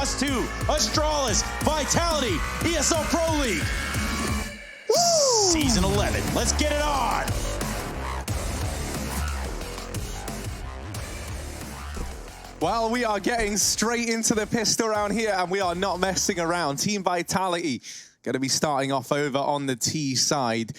Us 2, Astralis, Vitality, ESL Pro League. Woo! Season 11. Let's get it on. Well, we are getting straight into the pistol round here, and we are not messing around. Team Vitality going to be starting off over on the T side.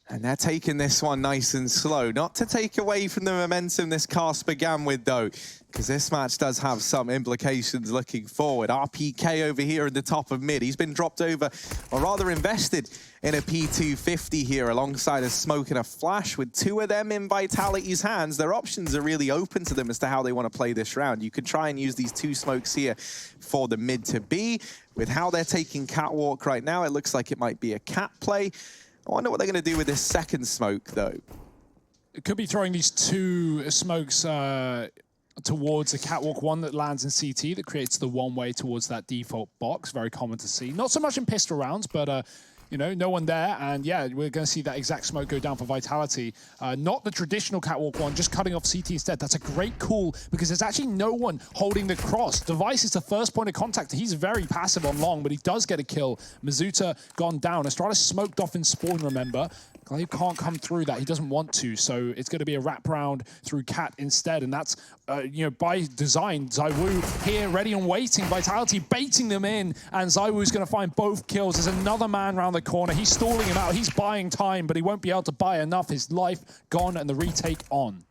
And they're taking this one nice and slow. Not to take away from the momentum this cast began with, though, because this match does have some implications looking forward. RPK over here in the top of mid. He's been dropped over, or rather invested, in a P250 here alongside a smoke and a flash. With two of them in Vitality's hands, their options are really open to them as to how they want to play this round. You could try and use these two smokes here for the mid to B. With how they're taking Catwalk right now, it looks like it might be a cat play. I wonder what they're going to do with this second smoke, though. It could be throwing these two smokes towards a catwalk, one that lands in CT that creates the one-way towards that default box. Very common to see. Not so much in pistol rounds, but you know, no one there. And yeah, we're going to see that exact smoke go down for Vitality. Not the traditional catwalk one, just cutting off CT instead. That's a great call because there's actually no one holding the cross. Device is the first point of contact. He's very passive on long, but he does get a kill. Mizuta gone down. Astralis smoked off in spawn, remember. Glaive can't come through that. He doesn't want to, so it's going to be a wraparound through Cat instead, and that's, you know, by design. ZywOo here, ready and waiting. Vitality baiting them in, and ZywOo's going to find both kills. There's another man around the corner. He's stalling him out. He's buying time, but he won't be able to buy enough. His life gone, and the retake on.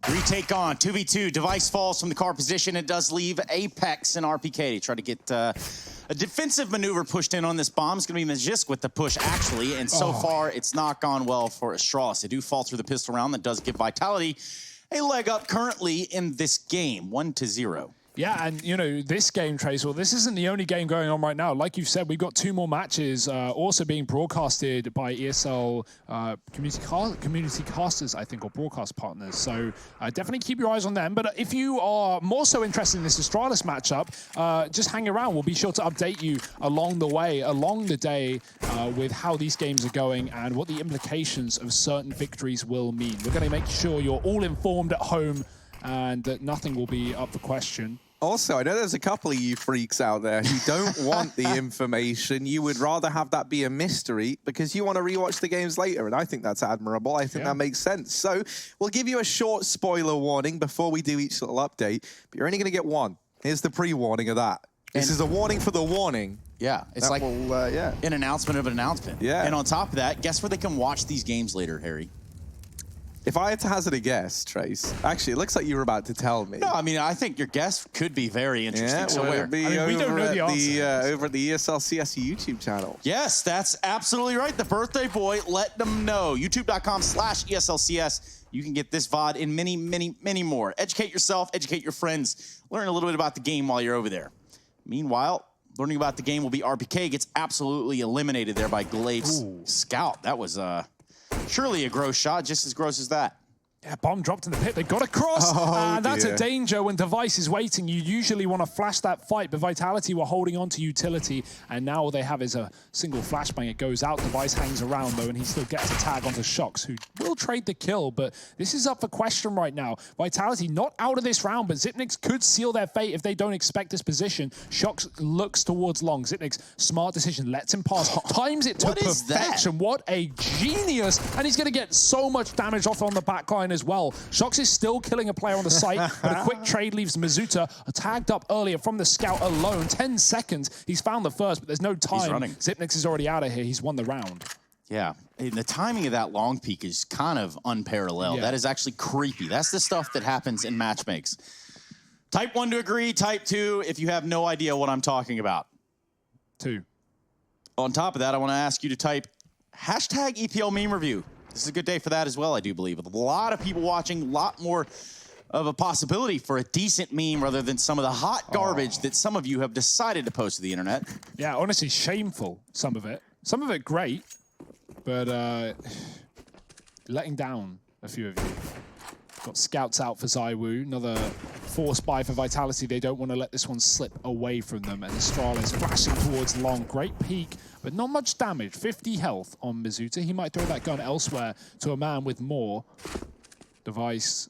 Retake on, 2v2. Device falls from the car position. It does leave Apex and RPK to try to get a defensive maneuver pushed in on this bomb. It's going to be Magisk with the push, actually, and so far it's not gone well for Astralis. They do fall through the pistol round. That does give Vitality a leg up currently in this game, 1-0. Yeah, and you know, this game, Trace, well, this isn't the only game going on right now. Like you've said, we've got two more matches also being broadcasted by ESL community casters, I think, or broadcast partners. So definitely keep your eyes on them. But if you are more so interested in this Astralis matchup, just hang around. We'll be sure to update you along the way, along the day, with how these games are going and what the implications of certain victories will mean. We're going to make sure you're all informed at home and that nothing will be up for question. Also, I know there's a couple of you freaks out there who don't want the information. You would rather have that be a mystery because you want to rewatch the games later, and I think that's admirable. I think that makes sense. So we'll give you a short spoiler warning before we do each little update, but you're only going to get one. Here's the pre-warning of that. This is a warning for the warning. Yeah, it's like an announcement of an announcement. Yeah. And on top of that, guess where they can watch these games later, Harry? If I had to hazard a guess, Trace, actually, it looks like you were about to tell me. No, I mean, I think your guess could be very interesting. Yeah, so will it be over, we don't know the answer. Over at the ESL CS YouTube channel? Yes, that's absolutely right. The birthday boy let them know. YouTube.com/ESLCS. You can get this VOD and many, many, many more. Educate yourself, educate your friends. Learn a little bit about the game while you're over there. Meanwhile, learning about the game will be RPK. Gets absolutely eliminated there by Glaive's scout. That was surely a gross shot, just as gross as that. Yeah, bomb dropped in the pit. They got across, and that's a danger when Device is waiting. You usually want to flash that fight, but Vitality were holding on to utility, and now all they have is a single flashbang. It goes out. Device hangs around, though, and he still gets a tag onto Shox, who will trade the kill, but this is up for question right now. Vitality not out of this round, but Xyp9x could seal their fate if they don't expect this position. Shox looks towards long. Xyp9x, smart decision, lets him pass, times it to perfection. What a genius, and he's going to get so much damage off on the backline as well. Shox is still killing a player on the site, but a quick trade leaves Mizuta tagged up earlier from the scout alone. 10 seconds. He's found the first, but there's no time. He's running. Xyp9x is already out of here. He's won the round. Yeah, and the timing of that long peek is kind of unparalleled. That is actually creepy. That's the stuff that happens in matchmakes. Type 1 to agree, type 2 if you have no idea what I'm talking about. 2. On top of that, I want to ask you to type hashtag EPL meme review. This is a good day for that as well, I do believe. With a lot of people watching, a lot more of a possibility for a decent meme rather than some of the hot garbage that some of you have decided to post to the internet. Yeah, honestly, shameful, some of it. Some of it great, but letting down a few of you. Got scouts out for ZywOo, another force buy for Vitality. They don't want to let this one slip away from them. And Astralis flashing towards long. Great peek, but not much damage. 50 health on Mizuta. He might throw that gun elsewhere to a man with more. Device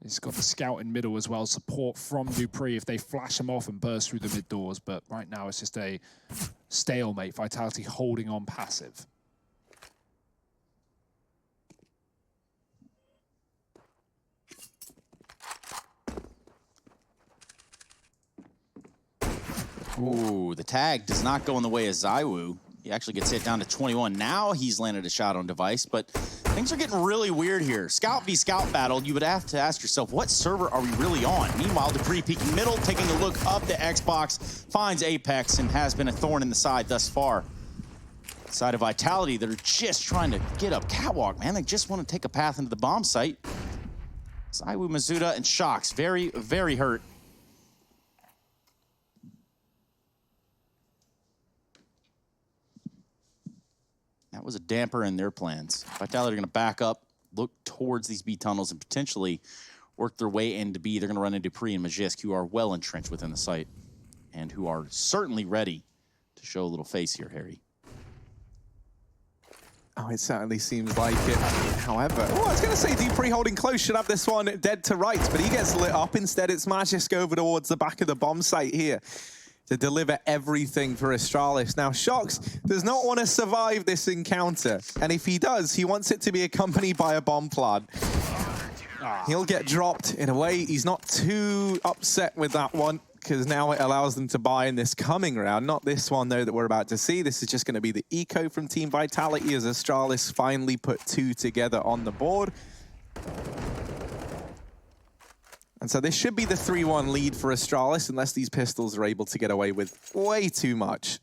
He's got the scout in middle as well, support from Dupree if they flash him off and burst through the mid doors. But right now it's just a stalemate. Vitality holding on passive. Ooh, the tag does not go in the way of Zywoo. He actually gets hit down to 21. Now he's landed a shot on Device, but things are getting really weird here. Scout v Scout battle, you would have to ask yourself, what server are we really on? Meanwhile, Dupree peeking middle, taking a look up the Xbox, finds Apex, and has been a thorn in the side thus far. Side of Vitality, they're just trying to get up Catwalk, man. They just want to take a path into the bomb site. Zywoo, Mizuta, and Shox, very, very hurt. That was a damper in their plans. Vitality are going to back up, look towards these B tunnels, and potentially work their way into B. They're going to run into Dupree and Magisk, who are well entrenched within the site, and who are certainly ready to show a little face here, Harry. Oh, it certainly seems like it. However, I was going to say Dupree holding close should have this one dead to rights, but he gets lit up. Instead, it's Magisk over towards the back of the bomb site here to deliver everything for Astralis. Now, Shox does not want to survive this encounter, and if he does, he wants it to be accompanied by a bomb plant. He'll get dropped. In a way, he's not too upset with that one, because now it allows them to buy in this coming round. Not this one, though, that we're about to see. This is just going to be the eco from Team Vitality as Astralis finally put two together on the board. And so this should be the 3-1 lead for Astralis, unless these pistols are able to get away with way too much.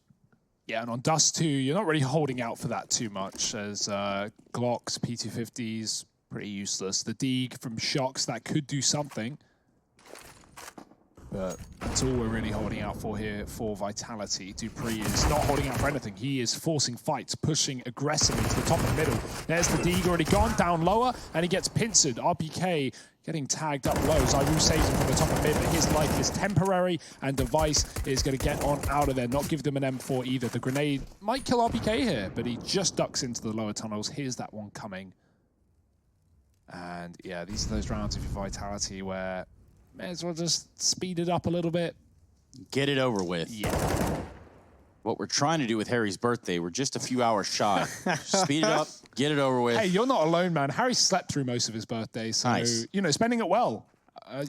Yeah, and on Dust 2, you're not really holding out for that too much, as Glocks, P250s, pretty useless. The Deeg from Shox, that could do something. But that's all we're really holding out for here for Vitality. Dupree is not holding out for anything. He is forcing fights, pushing aggressively to the top of the middle. There's the Deeg already gone down lower, and he gets pincered. RPK getting tagged up low. Zywoo saves him from the top of mid, but his life is temporary, and Device is going to get on out of there, not give them an M4 either. The grenade might kill RPK here, but he just ducks into the lower tunnels. Here's that one coming. And yeah, these are those rounds of Vitality where may as well just speed it up a little bit. Get it over with. Yeah. What we're trying to do with Harry's birthday, we're just a few hours shy. Speed it up, get it over with. Hey, you're not alone, man. Harry slept through most of his birthday, so, nice. You know, spending it well.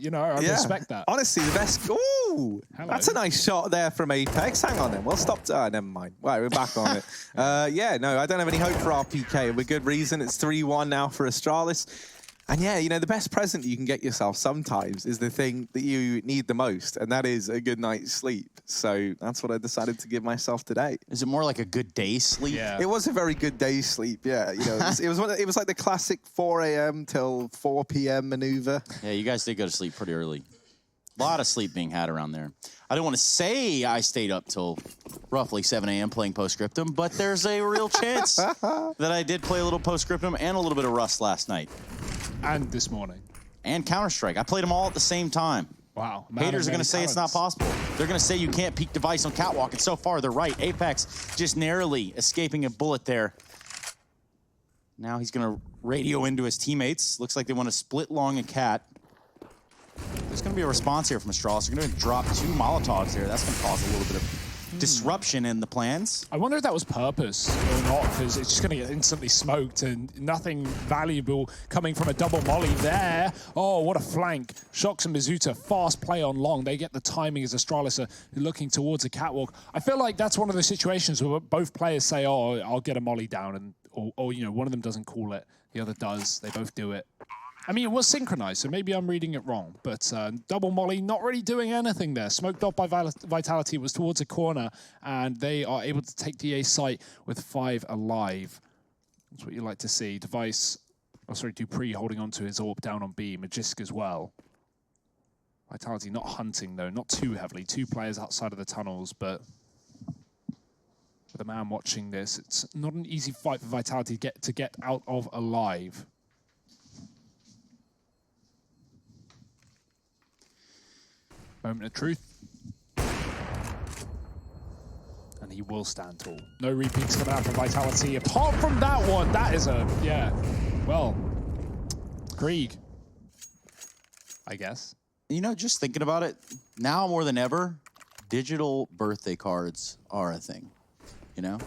You know, I respect that. Honestly, the best... Ooh! Hello. That's a nice shot there from Apex. Hang on then, we'll stop... never mind. Right, we're back on it. Yeah, no, I don't have any hope for RPK. With good reason, it's 3-1 now for Astralis. And yeah, you know, the best present you can get yourself sometimes is the thing that you need the most, and that is a good night's sleep. So that's what I decided to give myself today. Is it more like a good day's sleep? Yeah. It was a very good day's sleep, yeah. You know, it was like the classic 4 a.m. till 4 p.m. maneuver. Yeah, you guys did go to sleep pretty early. A lot of sleep being had around there. I don't want to say I stayed up till roughly 7 a.m. playing Postscriptum, but there's a real chance that I did play a little Postscriptum and a little bit of Rust last night. And this morning. And Counter-Strike. I played them all at the same time. Wow. Haters are going to say it's not possible. They're going to say you can't peek Device on Catwalk, and so far they're right. Apex just narrowly escaping a bullet there. Now he's going to radio into his teammates. Looks like they want to split long and Cat. There's going to be a response here from Astralis. They're going to drop 2 Molotovs there. That's going to cause a little bit of disruption in the plans. I wonder if that was purpose or not, because it's just going to get instantly smoked and nothing valuable coming from a double molly there. Oh, what a flank. Shox and Mizuta, fast play on long. They get the timing as Astralis are looking towards a catwalk. I feel like that's one of those situations where both players say, oh, I'll get a molly down, and or you know, one of them doesn't call it, the other does. They both do it. I mean, it was synchronized, so maybe I'm reading it wrong. But double molly, not really doing anything there. Smoked off by Vitality, was towards a corner, and they are able to take the A site with 5 alive. That's what you like to see. Device, oh sorry, Dupree holding on to his AWP down on B. Magisk as well. Vitality not hunting, though, not too heavily. 2 players outside of the tunnels, but with a man watching this, it's not an easy fight for Vitality to get out of alive. Moment of truth. And he will stand tall. No repeats coming out from Vitality. Apart from that one, that is a, yeah, well, Krieg. I guess. You know, just thinking about it, now more than ever, digital birthday cards are a thing. You know?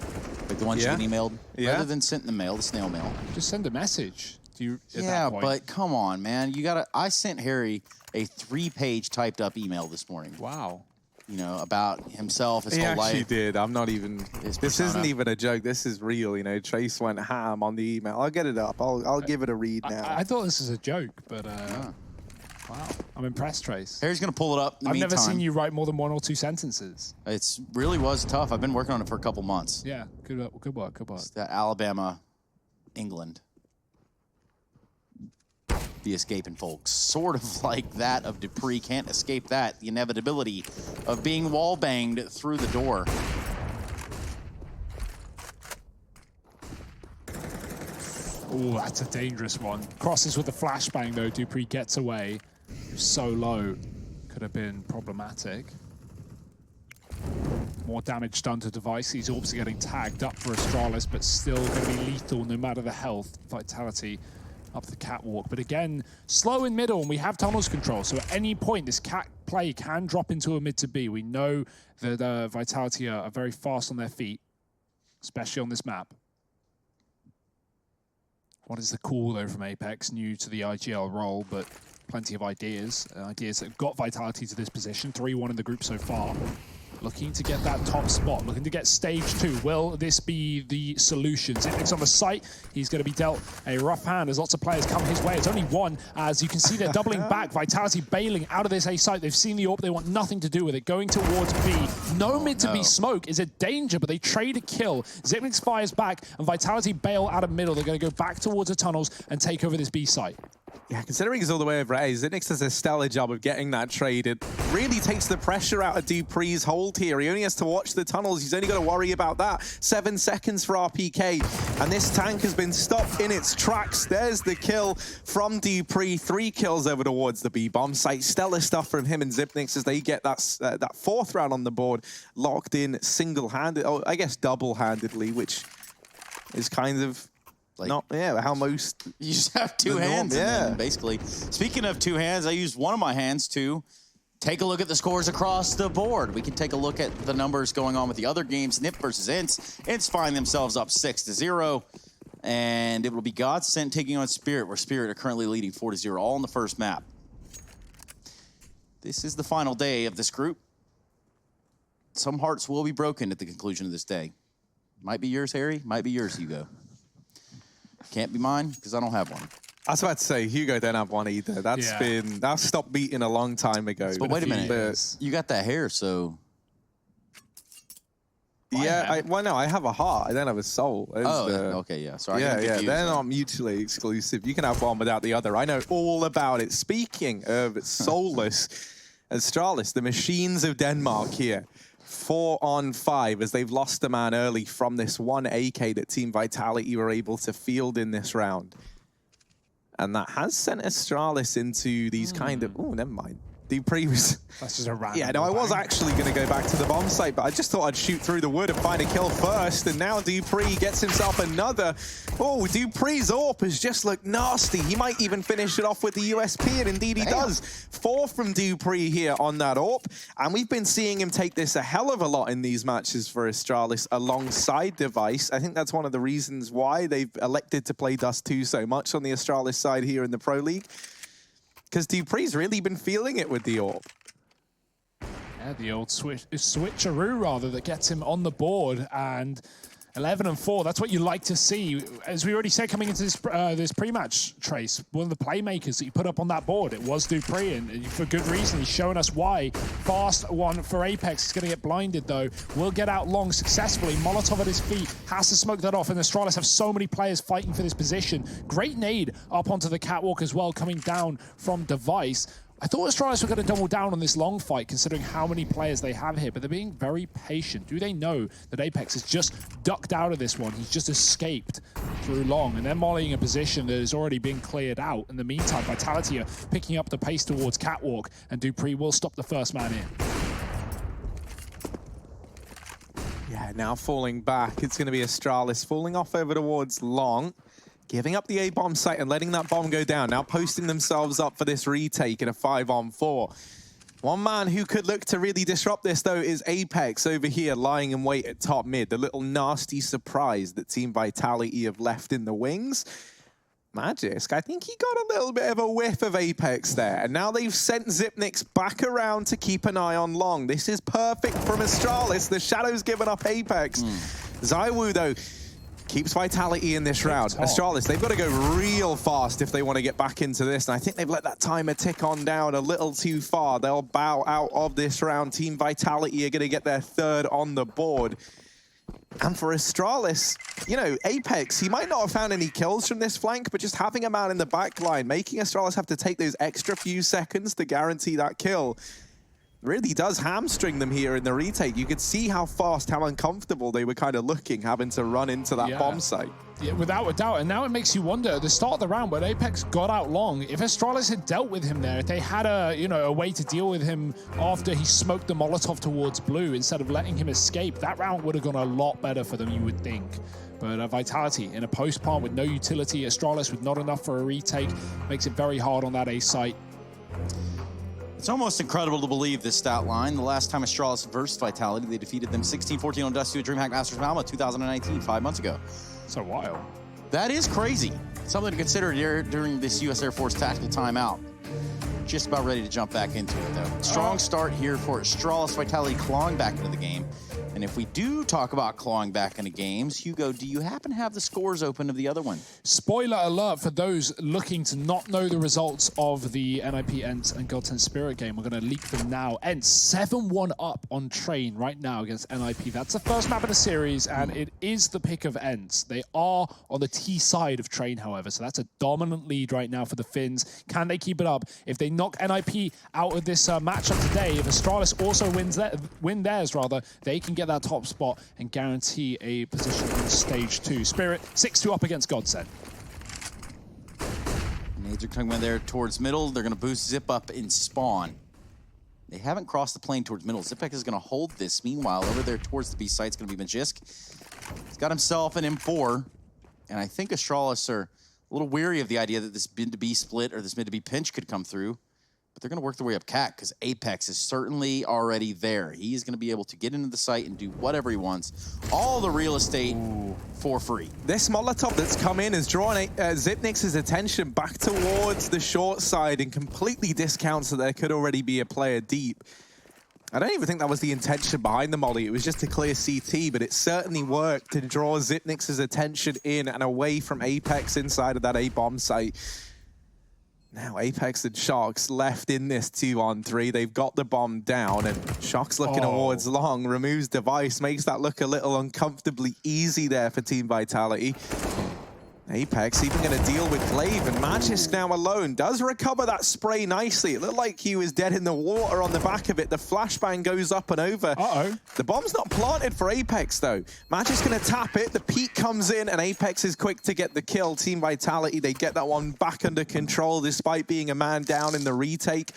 Like the ones you get emailed. Rather than sent in the mail, the snail mail. Just send a message. Do you? At Yeah, that point? but come on, man. You gotta. I sent Harry a 3-page typed up email this morning. Wow. You know, about himself, his He whole life. actually did. I'm not even. His This persona. isn't even a joke. This is real. You know, Trace went ham on the email. I'll get it up. I'll give it a read now. I thought this was a joke, but wow, I'm impressed, Trace. Harry's gonna pull it up in the I've meantime. never seen you write more than 1 or 2 sentences. It's really was tough. I've been working on it for a couple months. Yeah, good work, good work, good work. It's that Alabama, England. The escaping folks. Sort of like that of Dupree. Can't escape that. The inevitability of being wall banged through the door. Oh, that's a dangerous one. Crosses with the flashbang though. Dupree gets away. So low. Could have been problematic. More damage done to device. These orbs are getting tagged up for Astralis, but still going to be lethal no matter the health. Vitality up the catwalk. But again, slow in middle, and we have tunnels control. So at any point, this cat play can drop into a mid to B. We know that Vitality are very fast on their feet, especially on this map. What is the call, though, from Apex? New to the IGL role, but plenty of ideas. Ideas that have got Vitality to this position. 3-1 in the group so far. Looking to get that top spot, looking to get stage 2. Will this be the solution? Zipnik's on the site. He's going to be dealt a rough hand as lots of players come his way. It's only one, as you can see they're doubling back. Vitality bailing out of this A site. They've seen the AWP. They want nothing to do with it. Going towards B. No mid to B smoke is a danger, but they trade a kill. Zipnik fires back, and Vitality bail out of middle. They're going to go back towards the tunnels and take over this B site. Yeah, considering he's all the way over A, Zinix does a stellar job of getting that trade. It really takes the pressure out of Dupree's hold here. He only has to watch the tunnels. He's only got to worry about that. 7 seconds for RPK, and this tank has been stopped in its tracks. There's the kill from Dupree. 3 kills over towards the B-bomb site. Stellar stuff from him and Zipnix as they get that 4th round on the board locked in single-handed, oh, I guess double-handedly, which is kind of... Like, how most... You just have 2 hands, then, basically. Speaking of 2 hands, I used one of my hands to take a look at the scores across the board. We can take a look at the numbers going on with the other games. NIP versus Ints. Ints find themselves up 6-0. And it will be Godsent taking on Spirit, where Spirit are currently leading 4-0, all in the first map. This is the final day of this group. Some hearts will be broken at the conclusion of this day. Might be yours, Harry. Might be yours, Hugo. Can't be mine, because I don't have one. I was about to say, Hugo don't have one either. That's stopped beating a long time ago. But wait a minute, you got that hair, so... Yeah, well, no, I have a heart. I don't have a soul. Okay, yeah. Sorry, they're not mutually exclusive. You can have one without the other. I know all about it. Speaking of soulless, Astralis, the machines of Denmark here. 4-on-5 as they've lost a man early from this one AK that Team Vitality were able to field in this round. And that has sent Astralis into these kind of... Oh, never mind. Dupree was... That's just a random. Yeah, no, I was actually going to go back to the bomb site, but I just thought I'd shoot through the wood and find a kill first. And now Dupree gets himself another. Oh, Dupree's AWP has just looked nasty. He might even finish it off with the USP, and indeed he does. 4 from Dupree here on that AWP. And we've been seeing him take this a hell of a lot in these matches for Astralis alongside Device. I think that's one of the reasons why they've elected to play Dust 2 so much on the Astralis side here in the Pro League. Because Dupree's really been feeling it with the AWP. Yeah, the old switcheroo, rather, that gets him on the board. And 11-4, that's what you like to see. As we already said coming into this pre-match, Trace, one of the playmakers that you put up on that board, it was Dupree, and for good reason. He's showing us why. Fast one for Apex. He's going to get blinded, though. Will get out long successfully. Molotov at his feet. Has to smoke that off, and Astralis have so many players fighting for this position. Great nade up onto the catwalk as well, coming down from Device. I thought Astralis were going to double down on this long fight, considering how many players they have here, but they're being very patient. Do they know that Apex has just ducked out of this one? He's just escaped through long, and they're mollying a position that has already been cleared out. In the meantime, Vitality are picking up the pace towards catwalk, and Dupree will stop the first man in. Yeah, now falling back. It's going to be Astralis falling off over towards long. Giving up the A-bomb site and letting that bomb go down. Now posting themselves up for this retake in a 5-on-4. One man who could look to really disrupt this, though, is Apex over here, lying in wait at top mid. The little nasty surprise that Team Vitality have left in the wings. Magisk, I think he got a little bit of a whiff of Apex there. And now they've sent Xyp9x back around to keep an eye on Long. This is perfect from Astralis. The Shadow's given up Apex. ZywOo, though, keeps Vitality in this round. Astralis, they've got to go real fast if they want to get back into this. And I think they've let that timer tick on down a little too far. They'll bow out of this round. Team Vitality are going to get their third on the board. And for Astralis, you know, Apex, he might not have found any kills from this flank, but just having a man in the back line, making Astralis have to take those extra few seconds to guarantee that kill, really does hamstring them here in the retake. You could see how fast, how uncomfortable they were kind of looking, having to run into that bomb site. Yeah, without a doubt. And now it makes you wonder, at the start of the round, when Apex got out Long, if Astralis had dealt with him there, if they had a way to deal with him after he smoked the Molotov towards Blue, instead of letting him escape, that round would have gone a lot better for them, you would think. But Vitality in a post-plant with no utility, Astralis with not enough for a retake, makes it very hard on that A site. It's almost incredible to believe this stat line. The last time Astralis versed Vitality, they defeated them 16-14 on Dust 2 at DreamHack Masters of Alma 2019, 5 months ago. So wild. That is crazy. Something to consider during this U.S. Air Force tactical timeout. Just about ready to jump back into it, though. Strong start here for Astralis. Vitality clawing back into the game. And if we do talk about clawing back into games, Hugo, do you happen to have the scores open of the other one? Spoiler alert for those looking to not know the results of the NIP ENT and Godsend Spirit game. We're going to leak them now. ENT 7-1 up on Train right now against NIP. That's the first map of the series, and it is the pick of ENT. They are on the T side of Train, however, so that's a dominant lead right now for the Finns. Can they keep it up? If they knock NIP out of this matchup today, if Astralis also win theirs, they can get that top spot and guarantee a position in stage 2. Spirit 6-2 up against Godsend. Nades are coming in there towards middle. They're going to boost Zip up in spawn. They haven't crossed the plane towards middle. Zipek is going to hold this. Meanwhile, over there towards the B site is going to be Magisk. He's got himself an M4, and I think Astralis are a little weary of the idea that this mid to B split or this mid to B pinch could come through. But they're going to work their way up Cat because Apex is certainly already there. He's going to be able to get into the site and do whatever he wants. All the real estate for free. This Molotov that's come in has drawn Xyp9x's attention back towards the short side and completely discounts that there could already be a player deep. I don't even think that was the intention behind the molly. It was just to clear CT, but it certainly worked to draw Xyp9x's attention in and away from Apex inside of that A-bomb site. Now Apex and Sharks left in this 2-on-3. They've got the bomb down, and Sharks looking towards Long, removes device, makes that look a little uncomfortably easy there for Team Vitality. Apex even going to deal with Glaive, and Magisk now alone does recover that spray nicely. It looked like he was dead in the water on the back of it. The flashbang goes up and over. The bomb's not planted for Apex, though. Magisk going to tap it. The peek comes in, and Apex is quick to get the kill. Team Vitality, they get that one back under control despite being a man down in the retake.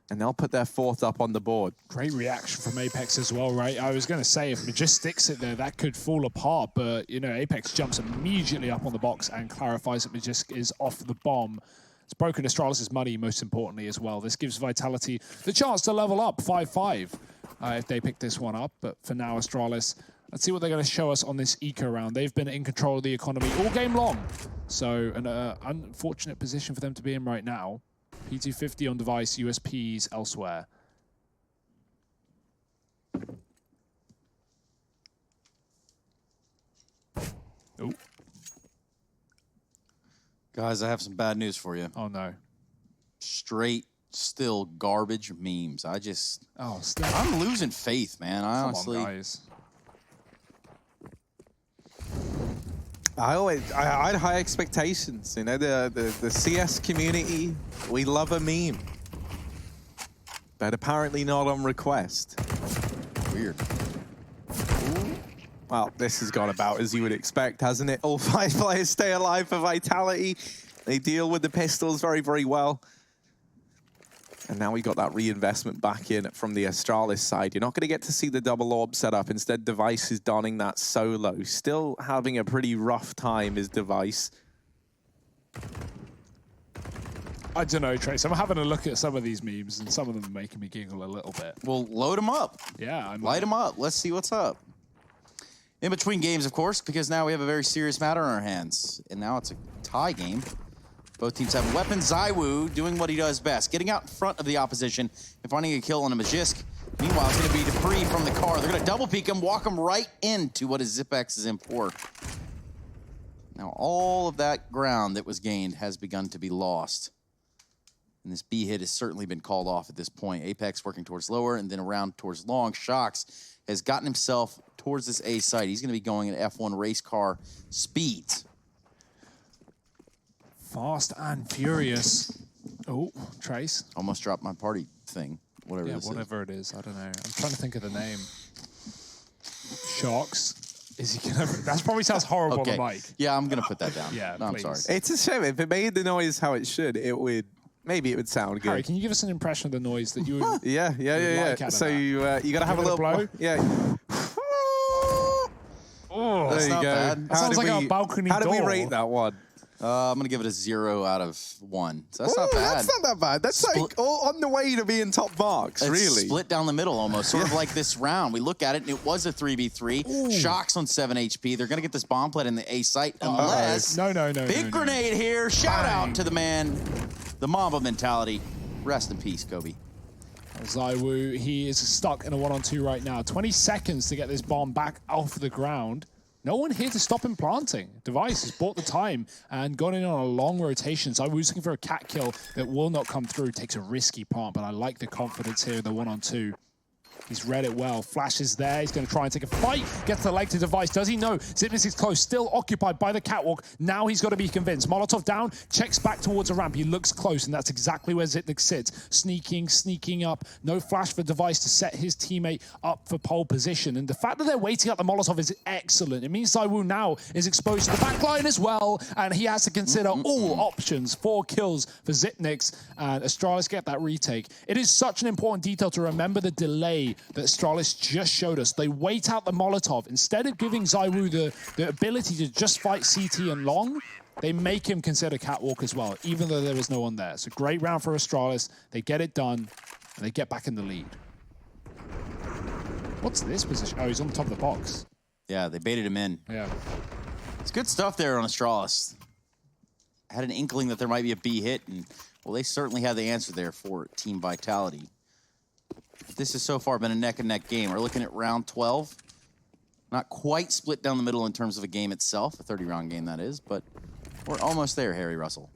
And they'll put their fourth up on the board. Great reaction from Apex as well, right? I was going to say, if Magisk sticks it there, that could fall apart. But, you know, Apex jumps immediately up on the box and clarifies that Magisk is off the bomb. It's broken Astralis' money, most importantly, as well. This gives Vitality the chance to level up 5-5 if they pick this one up. But for now, Astralis, let's see what they're going to show us on this eco round. They've been in control of the economy all game long. So an unfortunate position for them to be in right now. P250 on device, USPs elsewhere. Oh. Guys, I have some bad news for you. Oh, no. Straight, still garbage memes. Oh, still. I'm losing faith, man. Honestly. Come on, guys. I had high expectations. You know, the CS community, we love a meme. But apparently not on request. Weird. Well, this has gone about as you would expect, hasn't it? All 5 players stay alive for Vitality. They deal with the pistols very, very well. And now we got that reinvestment back in from the Astralis side. You're not going to get to see the double orb setup. Instead, Device is donning that solo. Still having a pretty rough time is Device. I don't know, Trace. I'm having a look at some of these memes, and some of them are making me giggle a little bit. Well, load them up. Yeah, Light them up. Let's see what's up. In between games, of course, because now we have a very serious matter on our hands. And now it's a tie game. Both teams have weapons. ZywOo doing what he does best, getting out in front of the opposition and finding a kill on a Magisk. Meanwhile, it's going to be Dupree from the car. They're going to double peek him, walk him right into what his Zipex is in for. Now, all of that ground that was gained has begun to be lost. And this B hit has certainly been called off at this point. Apex working towards lower and then around towards long. Shox has gotten himself towards this A site. He's going to be going at F1 race car speeds. Fast and furious. Oh, Trace. Almost dropped my party thing. Whatever this whatever it is. I don't know. I'm trying to think of the name. Shox. Is he gonna? That probably sounds horrible on the mic. Yeah, I'm gonna put that down. Yeah, no, I'm please. sorry. It's a shame. If it made the noise how it should, it would. Maybe it would sound good. Harry, can you give us an impression of the noise that you would? Yeah. Like So you got to have a little blow. Yeah. Oh, That's not bad. That sounds like a balcony How door. do we rate that one? I'm gonna give it a 0 out of 1. So that's not bad. That's not that bad. That's like all on the way to being top marks, It's really. split down the middle almost, sort of like this round. We look at it, and it was a 3v3. Shox on 7 HP. They're going to get this bomb plant in the A site unless... No. Big grenade here. Shout out to the man. The Mamba mentality. Rest in peace, Kobe. ZywOo, he is stuck in a 1-on-2 right now. 20 seconds to get this bomb back off the ground. No one here to stop him planting. Device has bought the time and gone in on a long rotation. ZywOo's looking for a cat kill that will not come through. Takes a risky plant, but I like the confidence here in the 1-on-2. He's read it well. Flash is there. He's going to try and take a fight. Gets the leg to Device. Does he know? Zipnis is close. Still occupied by the catwalk. Now he's got to be convinced. Molotov down. Checks back towards a ramp. He looks close, and that's exactly where Zipnik sits. Sneaking up. No flash for Device to set his teammate up for pole position. And the fact that they're waiting up the Molotov is excellent. It means ZywOo now is exposed to the back line as well, and he has to consider all options. 4 kills for Zipnix, and Astralis get that retake. It is such an important detail to remember the delay that Astralis just showed us. They wait out the Molotov. Instead of giving ZywOo the ability to just fight CT and long, they make him consider catwalk as well, even though there is no one there. It's a great round for Astralis. They get it done, and they get back in the lead. What's this position? Oh, he's on the top of the box. Yeah, they baited him in. Yeah. It's good stuff there on Astralis. I had an inkling that there might be a B hit, and, well, they certainly had the answer there for Team Vitality. This has so far been a neck-and-neck game. We're looking at round 12. Not quite split down the middle in terms of a game itself, a 30-round game that is, but we're almost there, Harry Russell.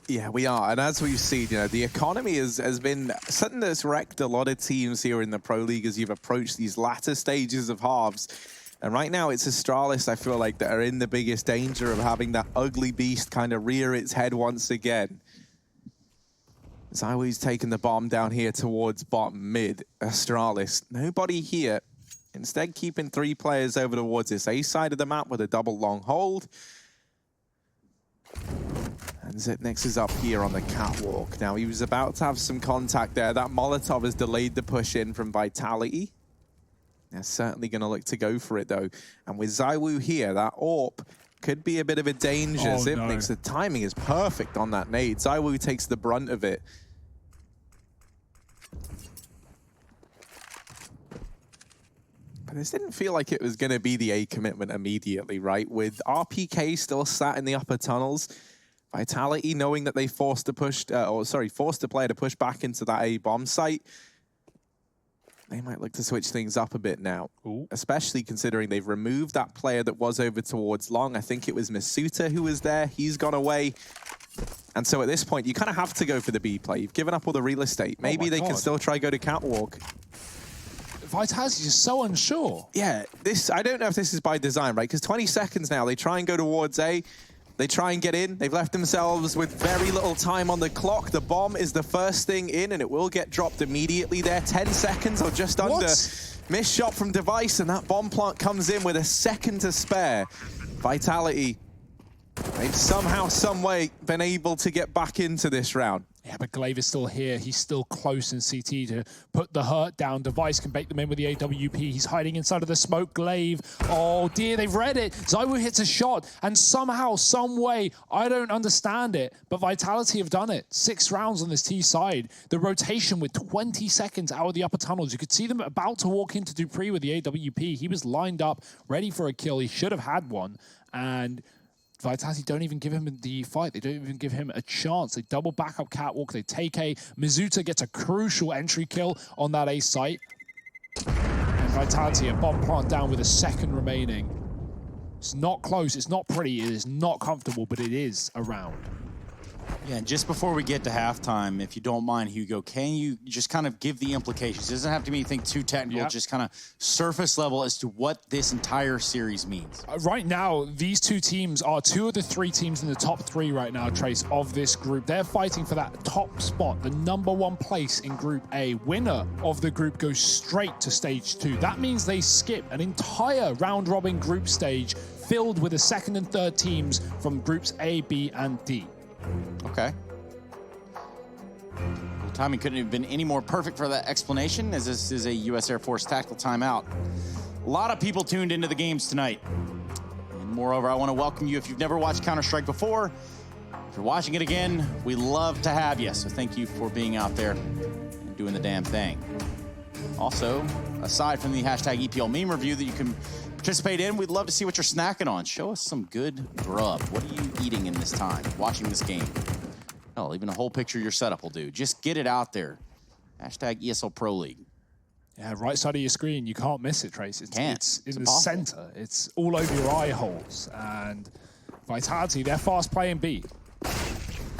Yeah, we are. And as we've seen, the economy has been something that's wrecked a lot of teams here in the Pro League as you've approached these latter stages of halves. And right now, it's Astralis, I feel like, that are in the biggest danger of having that ugly beast kind of rear its head once again. ZywOo's taken the bomb down here towards bottom mid. Astralis, nobody here. Instead, keeping 3 players over towards this A side of the map with a double long hold. And Zipnix is up here on the catwalk. Now, he was about to have some contact there. That Molotov has delayed the push in from Vitality. They're certainly going to look to go for it, though. And with ZywOo here, that AWP could be a bit of a danger. Zipnix, the timing is perfect on that nade. ZywOo takes the brunt of it. But this didn't feel like it was going to be the A commitment immediately, right? With RPK still sat in the upper tunnels, Vitality knowing that they forced the player to push back into that A bomb site. They might look to switch things up a bit now, especially considering they've removed that player that was over towards long. I think it was Masuta who was there. He's gone away. And so at this point, you kind of have to go for the B play. You've given up all the real estate. Maybe they can still try go to catwalk. Vitality is so unsure. Yeah, I don't know if this is by design, right? Because 20 seconds now, they try and go towards A. They try and get in. They've left themselves with very little time on the clock. The bomb is the first thing in, and it will get dropped immediately there. 10 seconds or just under. Missed shot from Device, and that bomb plant comes in with a second to spare. Vitality They've somehow, some way been able to get back into this round. Yeah, but Glaive is still here. He's still close in CT to put the hurt down. Device can bait them in with the AWP. He's hiding inside of the smoke. Glaive, oh dear, they've read it. Zywo hits a shot, and somehow, some way, I don't understand it, but Vitality have done it. 6 rounds on this T side. The rotation with 20 seconds out of the upper tunnels. You could see them about to walk into Dupree with the AWP. He was lined up, ready for a kill. He should have had one, and Vitality don't even give him the fight. They don't even give him a chance. They double back up Catwalk. They take A. Mizuta gets a crucial entry kill on that A site. And Vitality, a bomb plant down with a second remaining. It's not close. It's not pretty. It is not comfortable, but it is a round. Yeah, and just before we get to halftime, if you don't mind, Hugo, can you just kind of give the implications? It doesn't have to be anything too technical, just kind of surface level as to what this entire series means. Right now, these two teams are 2 of the 3 teams in the top 3 right now, Trace, of this group. They're fighting for that top spot, the #1 place in Group A. Winner of the group goes straight to Stage 2. That means they skip an entire round-robin group stage filled with the 2nd and 3rd teams from Groups A, B, and D. Okay. Well, timing couldn't have been any more perfect for that explanation, as this is a U.S. Air Force tactical timeout. A lot of people tuned into the games tonight. And moreover, I want to welcome you if you've never watched Counter-Strike before. If you're watching it again, we love to have you. So thank you for being out there and doing the damn thing. Also, aside from the hashtag EPL meme review that you can participate in, we'd love to see what you're snacking on. Show us some good grub. What are you eating in this time, watching this game? Hell, even a whole picture of your setup will do. Just get it out there. Hashtag ESL Pro League. Yeah, right side of your screen. You can't miss it, Trace. It's in the impossible. center. It's all over your eye holes. And Vitality, they're fast playing B.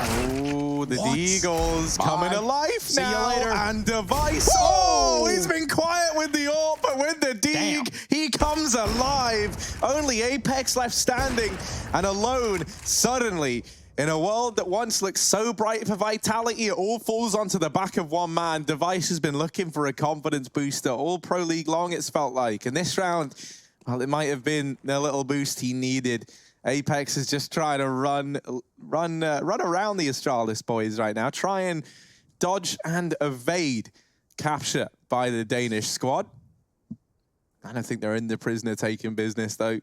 Oh, the What? Deagles coming alive See now. you later. And Device. Oh, he's been quiet with the AWP, but with the Deag, he comes alive. Only Apex left standing and alone. Suddenly, in a world that once looked so bright for Vitality, it all falls onto the back of one man. Device has been looking for a confidence booster all Pro League long, it's felt like. And this round, well, it might have been the little boost he needed. Apex is just trying to run around the Astralis boys right now, try and dodge and evade capture by the Danish squad. I don't think they're in the prisoner-taking business, though.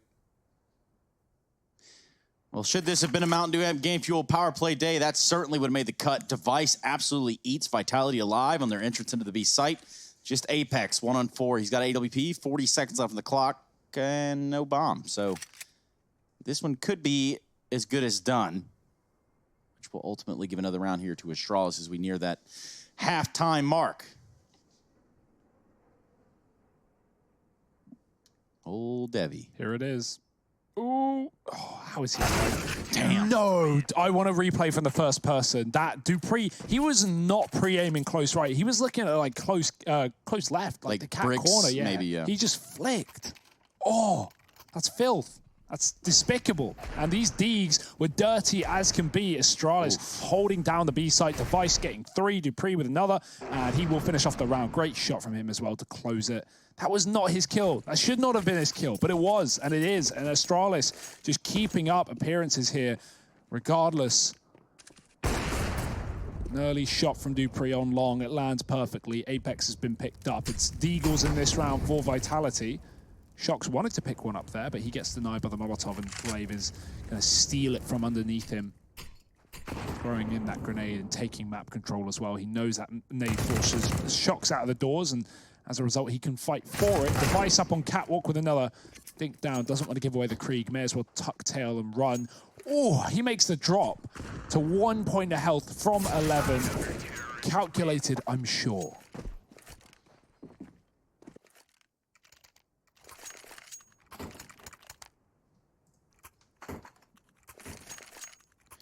Well, should this have been a Mountain Dew Game Fuel Power Play Day, that certainly would have made the cut. Device absolutely eats Vitality alive on their entrance into the B site. Just Apex, 1-on-4. He's got AWP, 40 seconds left on the clock, and no bomb. So this one could be as good as done, which will ultimately give another round here to Astralis as we near that halftime mark. Old Devi. Here it is. Ooh. Oh, how is he? Damn. No, I want to replay from the first person. That Dupree, he was not pre-aiming close right. He was looking at like close left, like the cat bricks, corner. Yeah, maybe, yeah. He just flicked. Oh, that's filth. That's despicable. And these Deags were dirty as can be. Astralis holding down the B site. Device getting 3. Dupree with another. And he will finish off the round. Great shot from him as well to close it. That was not his kill. That should not have been his kill, but it was, and it is. And Astralis just keeping up appearances here, regardless. An early shot from Dupree on long. It lands perfectly. Apex has been picked up. It's Deagles in this round for Vitality. Shox wanted to pick one up there, but he gets denied by the Molotov, and Glaive is going to steal it from underneath him. Throwing in that grenade and taking map control as well. He knows that nade forces Shox out of the doors, and as a result, he can fight for it. Device up on Catwalk with another dink down. Doesn't want to give away the Krieg. May as well tuck tail and run. Oh, he makes the drop to 1 point of health from 11. Calculated, I'm sure.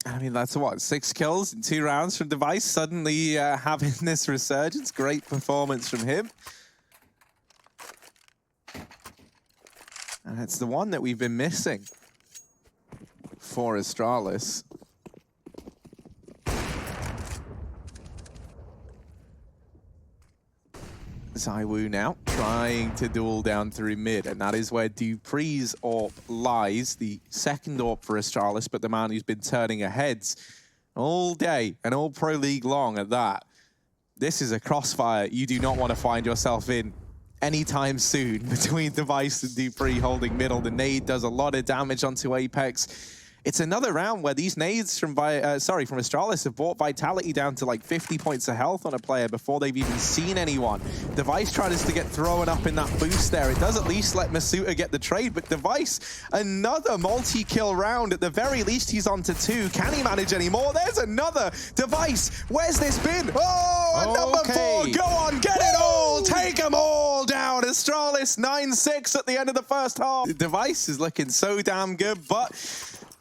I mean, that's what, 6 kills in 2 rounds from Device, suddenly having this resurgence. Great performance from him. And it's the one that we've been missing for Astralis. ZywOo now trying to duel down through mid, and that is where dupree's AWP lies. The second AWP for Astralis, but the man who's been turning heads all day and all Pro League long at that. This is a crossfire you do not want to find yourself in anytime soon between Device and dupreeh holding middle. The nade does a lot of damage onto Apex. It's another round where these nades from Astralis have brought Vitality down to like 50 points of health on a player before they've even seen anyone. Device tries to get thrown up in that boost there. It does at least let Masuta get the trade, but Device, another multi-kill round. At the very least, he's on to 2. Can he manage any more? There's another. Device, where's this been? Oh, and number 4, go on, get it all. Take them all down. Astralis 9-6 at the end of the first half. Device is looking so damn good, but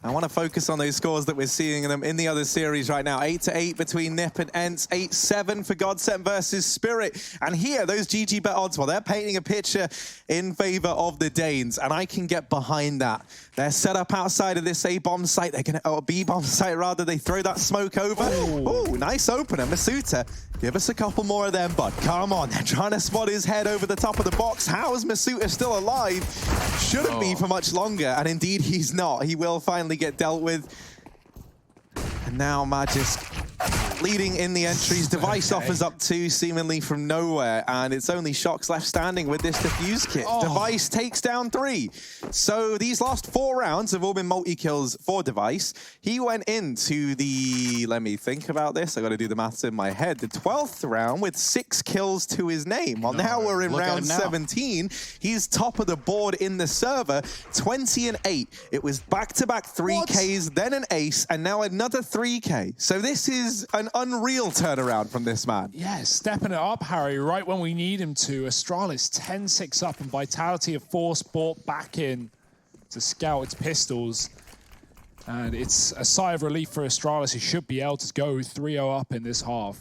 I want to focus on those scores that we're seeing them in the other series right now. 8-8 between Nip and Ents, 8-7 for Godsent versus Spirit. And here, those GG bet odds, well, they're painting a picture in favor of the Danes, and I can get behind that. They're set up outside of this A-bomb site. They're going to, or B-bomb site rather. They throw that smoke over. Oh, nice opener. Masuta, give us a couple more of them, bud. Come on, they're trying to spot his head over the top of the box. How is Masuta still alive? Shouldn't be for much longer, and indeed he's not. He will finally get dealt with. And now Magisk leading in the entries. Device offers up 2 seemingly from nowhere, and it's only Shox left standing with this defuse kit. Device takes down 3. So these last 4 rounds have all been multi-kills for Device. He went into the, let me think about this, I gotta do the maths in my head, the 12th round with 6 kills to his name. Well, now we're in round 17. He's top of the board in the server, 20 and 8. It was back-to-back 3Ks, then an ace, and now another 3K. So this is an unreal turnaround from this man. Yeah, stepping it up, Harry, right when we need him to. Astralis 10-6 up, and Vitality of Force brought back in to scout its pistols. And it's a sigh of relief for Astralis. He should be able to go 3-0 up in this half.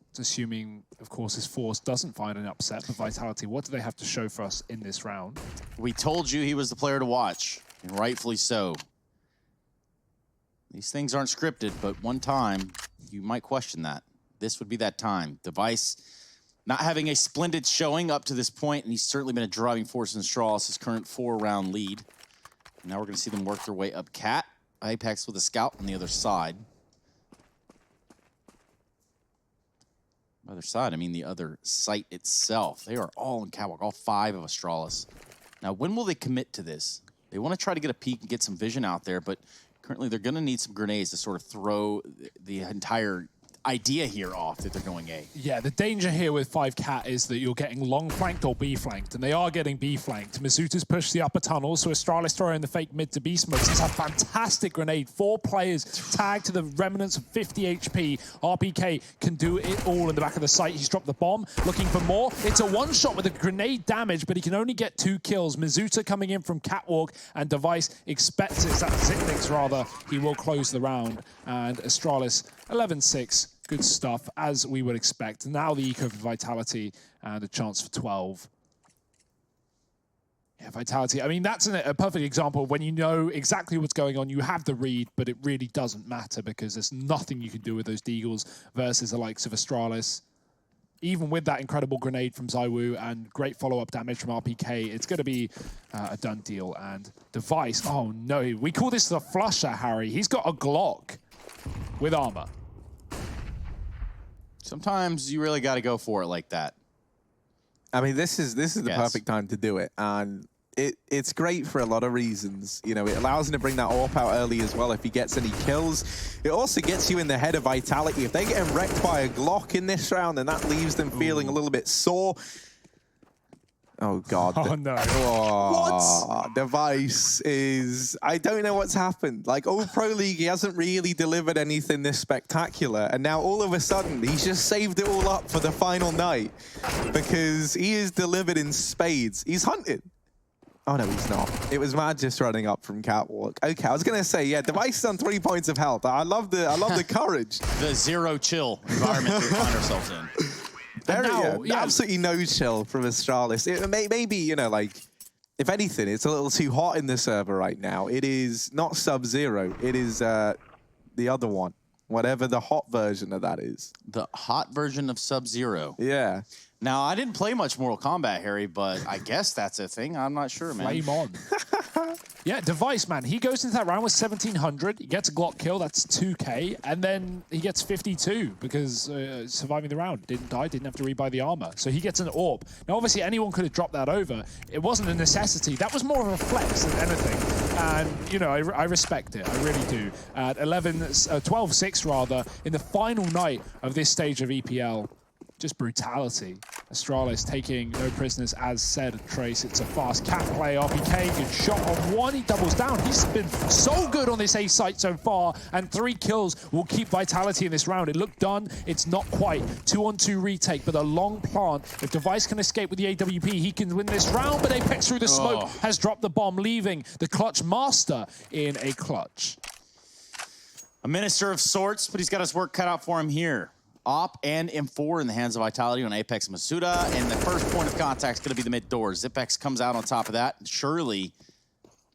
It's assuming, of course, his Force doesn't find an upset for Vitality. What do they have to show for us in this round? We told you he was the player to watch, and rightfully so. These things aren't scripted, but one time, you might question that. This would be that time. Device not having a splendid showing up to this point, and he's certainly been a driving force in Astralis' current 4-round lead. And now we're going to see them work their way up Cat. Apex with a scout on the other side. Other side, I mean the other site itself. They are all in Catwalk, all 5 of Astralis. Now, when will they commit to this? They want to try to get a peek and get some vision out there, but currently, they're going to need some grenades to sort of throw the entire idea here off that they're going A. Yeah, the danger here with 5Cat is that you're getting long flanked or B flanked, and they are getting B flanked. Mizuta's pushed the upper tunnel, so Astralis throwing the fake mid to B smokes. It's a fantastic grenade. 4 players tagged to the remnants of 50 HP. RPK can do it all in the back of the site. He's dropped the bomb, looking for more. It's a one-shot with a grenade damage, but he can only get 2 kills. Mizuta coming in from Catwalk, and Device expects it. Zitnix, rather. He will close the round, and Astralis 11-6. Good stuff, as we would expect. Now the eco for Vitality and a chance for 12. Yeah, Vitality. I mean, that's a perfect example of when you know exactly what's going on. You have the read, but it really doesn't matter because there's nothing you can do with those Deagles versus the likes of Astralis. Even with that incredible grenade from ZywOo and great follow-up damage from RPK, it's going to be a done deal. And Device, oh no, we call this the flusher, Harry. He's got a Glock with armor. Sometimes you really got to go for it like that. I mean, this is the perfect time to do it, and it's great for a lot of reasons. You know, it allows him to bring that AWP out early as well if he gets any kills. It also gets you in the head of Vitality. If they get wrecked by a Glock in this round, then that leaves them feeling a little bit sore. Oh, God. Oh, no. What? Device is... I don't know what's happened. Like, all Pro League, he hasn't really delivered anything this spectacular. And now, all of a sudden, he's just saved it all up for the final night. Because he is delivered in spades. He's hunted. Oh, no, he's not. It was Mad just running up from Catwalk. Okay, I was going to say, yeah, Device is on 3 points of health. I love the courage. The zero chill environment we find ourselves in. Absolutely no chill from Astralis. Maybe, you know, like, if anything, it's a little too hot in the server right now. It is not Sub-Zero. It is the other one, whatever the hot version of that is. The hot version of Sub-Zero. Yeah. Now, I didn't play much Mortal Kombat, Harry, but I guess that's a thing. I'm not sure, man. Flame on. Yeah, Device, man. He goes into that round with 1,700. He gets a Glock kill. That's 2K. And then he gets 52 because surviving the round. Didn't die, didn't have to rebuy the armor. So he gets an AWP. Now, obviously, anyone could have dropped that over. It wasn't a necessity. That was more of a flex than anything. And, you know, I respect it. I really do. At 12-6, rather, in the final night of this stage of EPL. Just brutality. Astralis taking no prisoners, as said, Trace. It's a fast cat play. RPK, good shot on one. He doubles down. He's been so good on this A site so far, and 3 kills will keep Vitality in this round. It looked done. It's not quite. 2-on-2 retake, but a long plant. If Device can escape with the AWP, he can win this round, but Apex through the smoke has dropped the bomb, leaving the clutch master in a clutch. A minister of sorts, but he's got his work cut out for him here. Op and M4 in the hands of Vitality on Apex and Masuda, and the first point of contact is going to be the mid door. Zipex comes out on top of that. Surely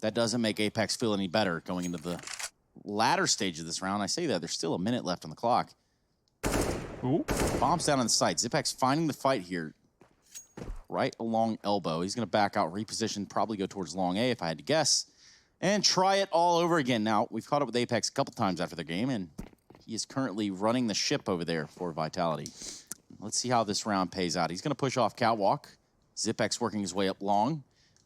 that doesn't make Apex feel any better going into the latter stage of this round. I say that, there's still a minute left on the clock. Ooh. Bombs down on the site. Zipex finding the fight here. Right along elbow. He's going to back out, reposition, probably go towards long A if I had to guess, and try it all over again. Now, we've caught up with Apex a couple times after the game, and he is currently running the ship over there for Vitality. Let's see how this round pays out. He's going to push off Catwalk. Zipex working his way up long.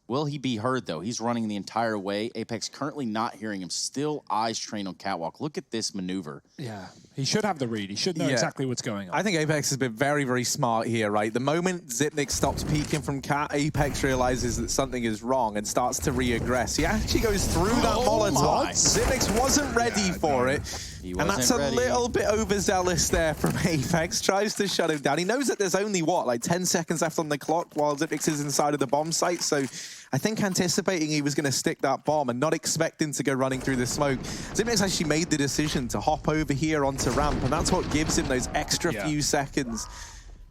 Will he be heard, though? He's running the entire way. Apex currently not hearing him. Still eyes trained on Catwalk. Look at this maneuver. Yeah, he should have the read. He should know exactly what's going on. I think Apex has been very, very smart here, right? The moment Zipnik stops peeking from Cat, Apex realizes that something is wrong and starts to re-aggress. He actually goes through that Molotov. Zipnik wasn't ready for it. And that's a little bit overzealous there from Apex. Tries to shut him down. He knows that there's only, what, like 10 seconds left on the clock while Zipnik is inside of the bomb site. So I think anticipating he was going to stick that bomb and not expecting to go running through the smoke, Zipnik's actually made the decision to hop over here onto ramp, and that's what gives him those extra few seconds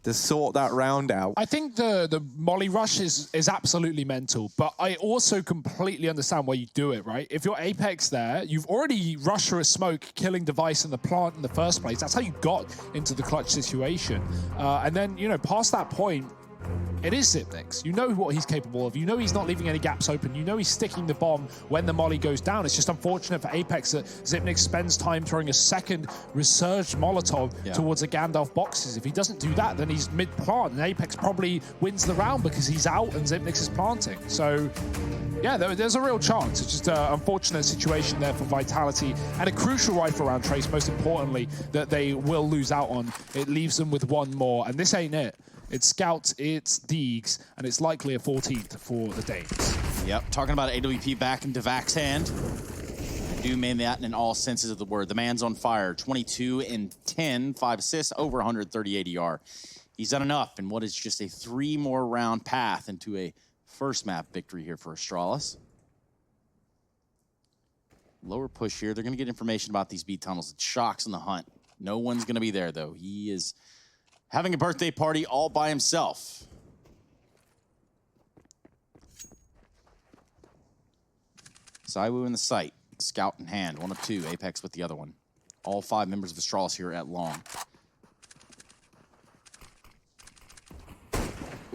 to sort that round out. I think the molly rush is absolutely mental, but I also completely understand why you do it, right? If you're Apex there, you've already rushed through a smoke, killing Device in the plant in the first place. That's how you got into the clutch situation. And then, you know, past that point, it is Zipnik's. You know what he's capable of. You know he's not leaving any gaps open. You know he's sticking the bomb when the molly goes down. It's just unfortunate for Apex that Zipnik spends time throwing a second resurged Molotov towards the Gandalf boxes. If he doesn't do that, then he's mid-plant, and Apex probably wins the round because he's out and Zipnik is planting. So, yeah, there's a real chance. It's just an unfortunate situation there for Vitality, and a crucial rifle round, Trace, most importantly, that they will lose out on. It leaves them with one more, and this ain't it. It's Scout, it's Deegs, and it's likely a 14th for the Danes. Yep, talking about AWP back in Devac's hand. I do mean that in all senses of the word. The man's on fire. 22 and 10, 5 assists, over 130 ADR. He's done enough in what is just a 3 more round path into a first map victory here for Astralis. Lower push here. They're going to get information about these B tunnels. It's Shocks in the hunt. No one's going to be there, though. He is having a birthday party all by himself. Zaiwu in the site. Scout in hand. 1 of 2. Apex with the other one. All 5 members of Astralis here at long.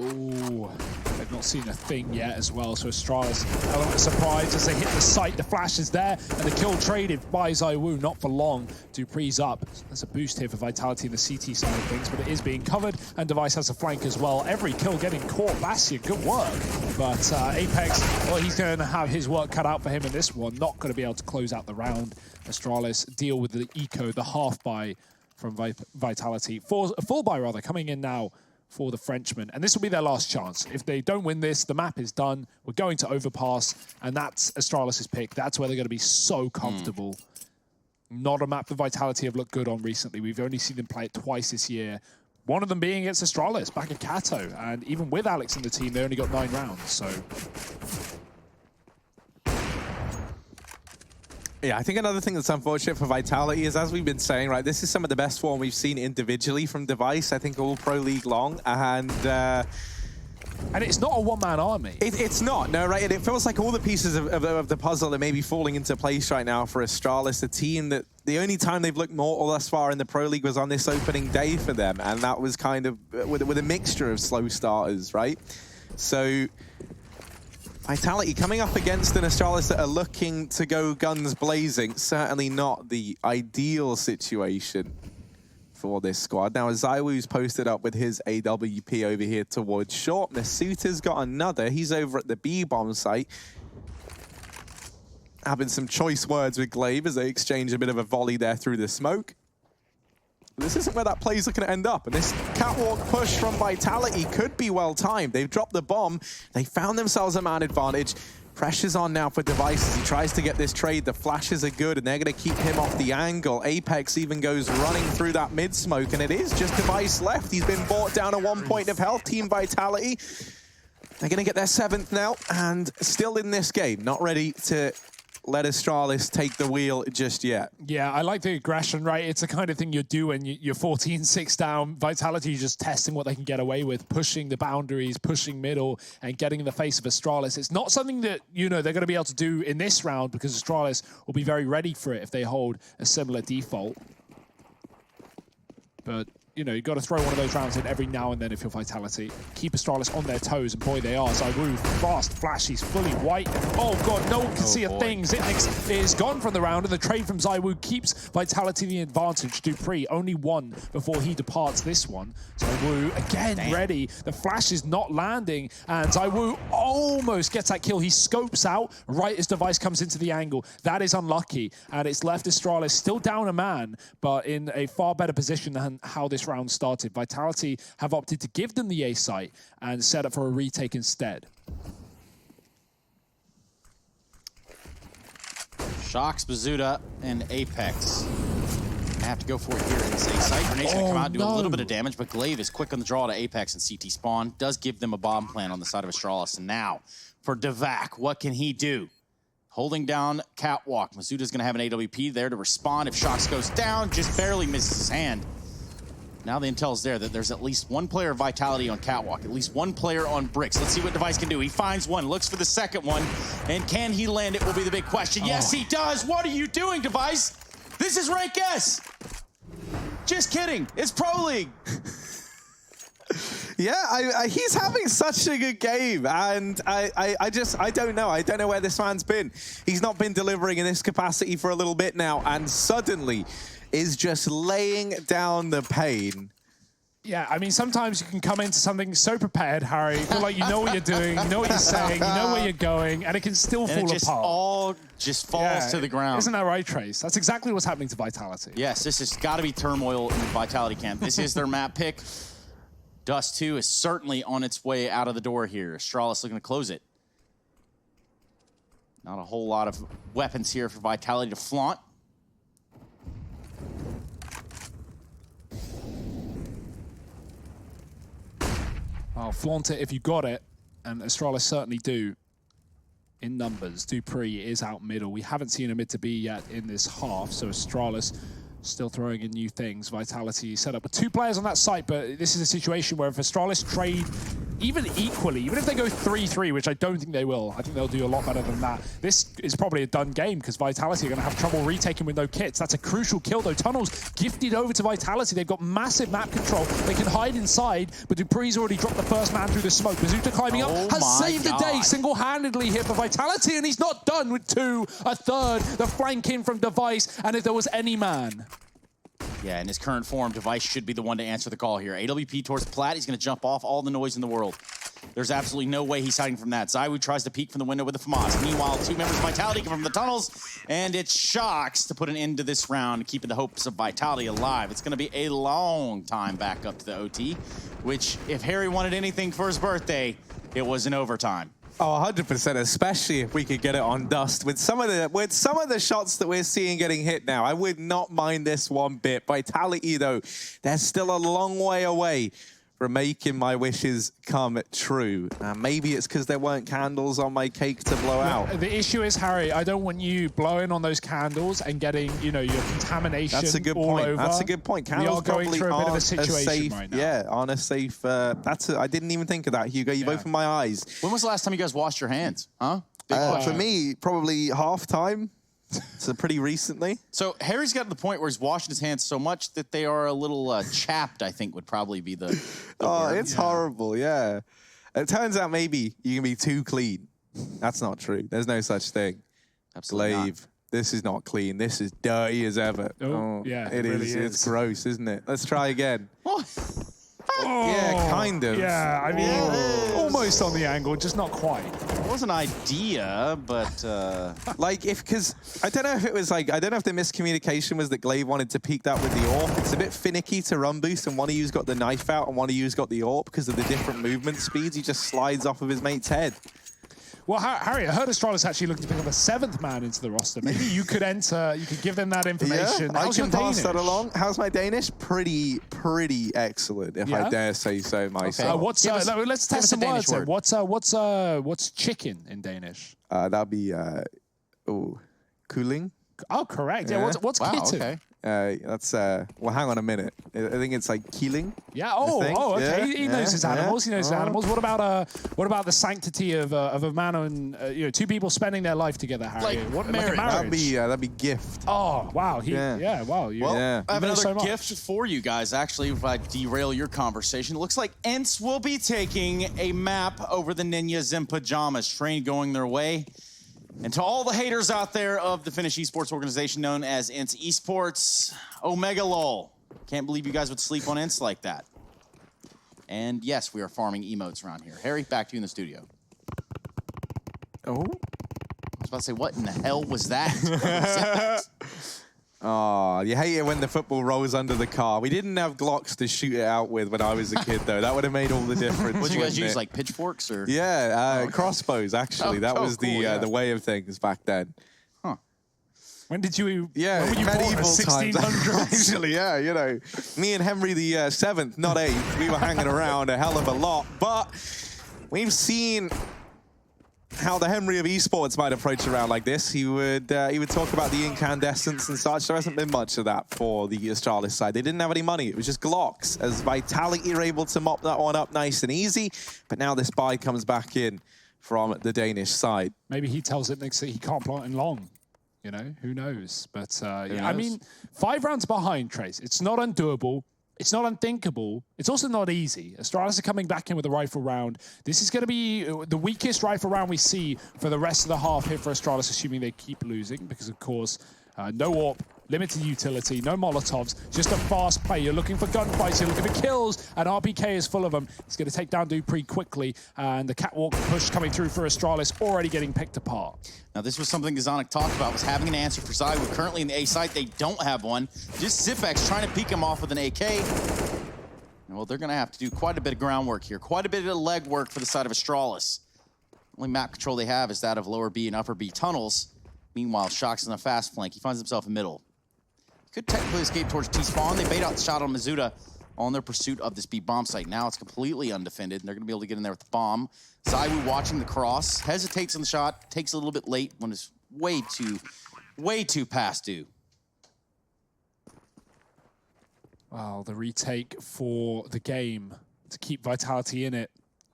Ooh, they've not seen a thing yet as well, so Astralis a little bit surprised as they hit the site. The flash is there, and the kill traded by Zaiwu, not for long. Dupree's up. There's a boost here for Vitality in the CT side of things, but it is being covered, and Device has a flank as well. Every kill getting caught. Bastia, good work. But Apex, well, he's going to have his work cut out for him in this one. Not going to be able to close out the round. Astralis deal with the eco, the half buy from Vitality. A full buy, rather, coming in now for the Frenchman. And this will be their last chance. If they don't win this, the map is done. We're going to overpass, and that's Astralis' pick. That's where they're going to be so comfortable. Not a map that Vitality have looked good on recently. We've only seen them play it twice this year. One of them being against Astralis, back at Kato. And even with Alex in the team, they only got 9 rounds, so... Yeah, I think another thing that's unfortunate for Vitality is, as we've been saying, right, this is some of the best form we've seen individually from Device, I think all Pro League long, and And it's not a one-man army. It's not, no, right? And it feels like all the pieces of the puzzle are maybe falling into place right now for Astralis, a team that the only time they've looked mortal thus far in the Pro League was on this opening day for them, and that was kind of with a mixture of slow starters, right? So Vitality coming up against an Astralis that are looking to go guns blazing, certainly not the ideal situation for this squad. Now, Zywoo's posted up with his AWP over here towards short. Masuuta's got another. He's over at the B-bomb site, having some choice words with Glaive as they exchange a bit of a volley there through the smoke. This isn't where that play's looking to end up, and this catwalk push from Vitality could be well timed. They've dropped the bomb. They found themselves a man advantage. Pressure's on now for Device as he tries to get this trade. The flashes are good, and they're going to keep him off the angle. Apex even goes running through that mid-smoke, and it is just Device left. He's been brought down to 1 point of health. Team Vitality, they're going to get their 7th now, and still in this game. Not ready to let Astralis take the wheel just yet. Yeah, I like the aggression, right? It's the kind of thing you do when you're 14-6 down. Vitality just testing what they can get away with, pushing the boundaries, pushing middle, and getting in the face of Astralis. It's not something that, you know, they're going to be able to do in this round because Astralis will be very ready for it if they hold a similar default. But you know, you've got to throw one of those rounds in every now and then if you're Vitality. Keep Astralis on their toes, and boy, they are. Zywoo, fast, flashy's fully white. Oh, God, no one can see a thing. Xyp9x is gone from the round, and the trade from Zywoo keeps Vitality the advantage. Dupree, only one before he departs this one. Zywoo, again, ready. The flash is not landing, and Zywoo almost gets that kill. He scopes out right as Device comes into the angle. That is unlucky, and it's left Astralis still down a man, but in a far better position than how this round started. Vitality have opted to give them the A site and set up for a retake instead. Shox, Bazooka, and Apex. I have to go for it here in this A site. Grenade's gonna come out and do a little bit of damage, but Glaive is quick on the draw to Apex and CT spawn. Does give them a bomb plan on the side of Astralis. And now for Devac, what can he do? Holding down Catwalk. Mazuta's gonna have an AWP there to respond. If Shox goes down, just barely misses his hand. Now the intel's there that there's at least one player of Vitality on Catwalk, at least one player on Bricks. Let's see what Device can do. He finds one, looks for the second one, and can he land it will be the big question. Yes, he does. What are you doing, Device? This is Rank S. Just kidding. It's Pro League. Yeah, he's having such a good game, and I don't know. I don't know where this man's been. He's not been delivering in this capacity for a little bit now, and suddenly is just laying down the pain. Yeah, I mean, sometimes you can come into something so prepared, Harry, feel like you know what you're doing, you know what you're saying, you know where you're going, and it can still fall apart. It all just falls to the ground. Isn't that right, Trace? That's exactly what's happening to Vitality. Yes, this has got to be turmoil in the Vitality camp. This is their map pick. Dust 2 is certainly on its way out of the door here. Astralis looking to close it. Not a whole lot of weapons here for Vitality to flaunt. I'll flaunt it if you got it, and Astralis certainly do in numbers. Dupree is out middle. We haven't seen a mid to B yet in this half, so Astralis still throwing in new things. Vitality set up with 2 players on that site, but this is a situation where if Astralis trade even equally, even if they go 3-3, which I don't think they will, I think they'll do a lot better than that. This is probably a done game because Vitality are going to have trouble retaking with no kits. That's a crucial kill, though. Tunnels gifted over to Vitality. They've got massive map control. They can hide inside, but Dupree's already dropped the first man through the smoke. Bazooka climbing up has saved the day single-handedly here for Vitality, and he's not done with 2, a third, the flank in from Device, and if there was any man. Yeah, in his current form, Device should be the one to answer the call here. AWP towards Plat. He's going to jump off all the noise in the world. There's absolutely no way he's hiding from that. Zywoo tries to peek from the window with the FAMAS. Meanwhile, 2 members of Vitality come from the tunnels, and it's Shox to put an end to this round, keeping the hopes of Vitality alive. It's going to be a long time back up to the OT, which, if Harry wanted anything for his birthday, it was in overtime. Oh, 100%, especially if we could get it on Dust. With some of the shots that we're seeing getting hit now, I would not mind this one bit. Vitality, though, they're still a long way away for making my wishes come true. Maybe it's because there weren't candles on my cake to blow out. The issue is, Harry, I don't want you blowing on those candles and getting, you know, your contamination That's a good all point. over. That's a good point. Candles we are going probably through a bit of a aren't situation safe, right now. Yeah, on a safe. I didn't even think of that, Hugo. You've opened my eyes. When was the last time you guys washed your hands? Huh? For me, probably half time. So pretty recently. So Harry's got to the point where he's washing his hands so much that they are a little chapped, I think would probably be the word. It's horrible, yeah. It turns out maybe you can be too clean. That's not true. There's no such thing. Absolutely Glaive, this is not clean. This is dirty as ever. Oh, yeah, it really is. is. It's gross, isn't it? Let's try again. Oh, Yeah, kind of. Yeah, I mean, almost on the angle, just not quite. It was an idea, but Like, because I don't know if it was like, I don't know if the miscommunication was that Glaive wanted to peek that with the AWP. It's a bit finicky to run boost, and one of you's got the knife out and one of you's got the AWP because of the different movement speeds. He just slides off of his mate's head. Well, Harry, I heard Astralis actually looking to pick up a 7th man into the roster. Maybe you could enter, you could give them that information. Yeah, How's I your can pass that Danish? along. How's my Danish? Pretty excellent, if I dare say so myself. Let's Give us test a some Danish words. Then. word. What's chicken in Danish? That'd be cooling. Oh, correct. Yeah. Yeah. What's wow, kitten? okay. That's well, hang on a minute. I think it's like keeling. Yeah. think. Okay. Yeah, He knows his yeah. animals. He knows his Oh. animals. What about the sanctity of a man and two people spending their life together, Harry? Like what marriage. That'd be gift. Oh wow. Yeah. Wow. Well, Yeah. I have You know so another much. gift for you guys, actually, if I derail your conversation. It looks like Ents will be taking a map over the Ninjas in pajamas, train going their way. And to all the haters out there of the Finnish esports organization known as Ents Esports, Omega lol. Can't believe you guys would sleep on Ents like that. And yes, we are farming emotes around here. Harry, back to you in the studio. Oh. I was about to say, what in the hell was that? Oh, you hate it when the football rolls under the car. We didn't have Glocks to shoot it out with when I was a kid, though. That would have made all the difference. What did you guys wouldn't use, it? like pitchforks or? Yeah, crossbows, actually. Oh, that oh, was cool, the way of things back then. When did you? Yeah, When were you born? medieval The times. 1600s. Actually, yeah, you know, me and Henry the 7th, not 8th, we were hanging around a hell of a lot. But we've seen how the Henry of esports might approach around like this. He would talk about the incandescence and such. There hasn't been much of that for the Astralis side. They didn't have any money. It was just Glocks. As Vitality are able to mop that one up nice and easy. But now this buy comes back in from the Danish side. Maybe he tells it next that he can't plant in long. You know, who knows? But yeah, I knows? mean, 5 rounds behind, Trace. It's not undoable. It's not unthinkable. It's also not easy. Astralis are coming back in with a rifle round. This is going to be the weakest rifle round we see for the rest of the half here for Astralis, assuming they keep losing, because, of course, no AWP, limited utility, no Molotovs, just a fast play. You're looking for gunfights, you're looking for kills, and RPK is full of them. He's going to take down Dupree quickly, and the catwalk push coming through for Astralis already getting picked apart. Now, this was something Gazonic talked about, was having an answer for Zai. We're currently in the A site. They don't have one. Just Zipex trying to peek him off with an AK. Well, they're going to have to do quite a bit of groundwork here, quite a bit of leg work for the side of Astralis. Only map control they have is that of lower B and upper B tunnels. Meanwhile, Shock's in a fast flank. He finds himself in middle. Could technically escape towards T-spawn. They bait out the shot on Mizuta on their pursuit of this B bomb site. Now it's completely undefended, and they're going to be able to get in there with the bomb. Zaiwu watching the cross, hesitates on the shot, takes a little bit late when it's way too past due. Well, the retake for the game to keep Vitality in it.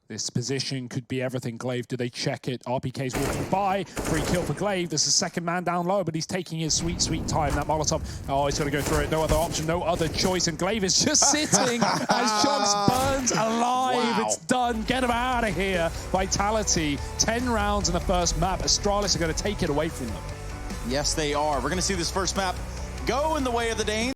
This position could be everything. Glaive, do they check it? RPK's walking by. Free kill for Glaive. There's a second man down low, but he's taking his sweet, sweet time. That Molotov, oh, he's going to go through it. No other option, no other choice. And Glaive is just sitting as Shox burns alive. Wow. It's done. Get him out of here. Vitality, 10 rounds in the first map. Astralis are going to take it away from them. Yes, they are. We're going to see this first map go in the way of the Danes.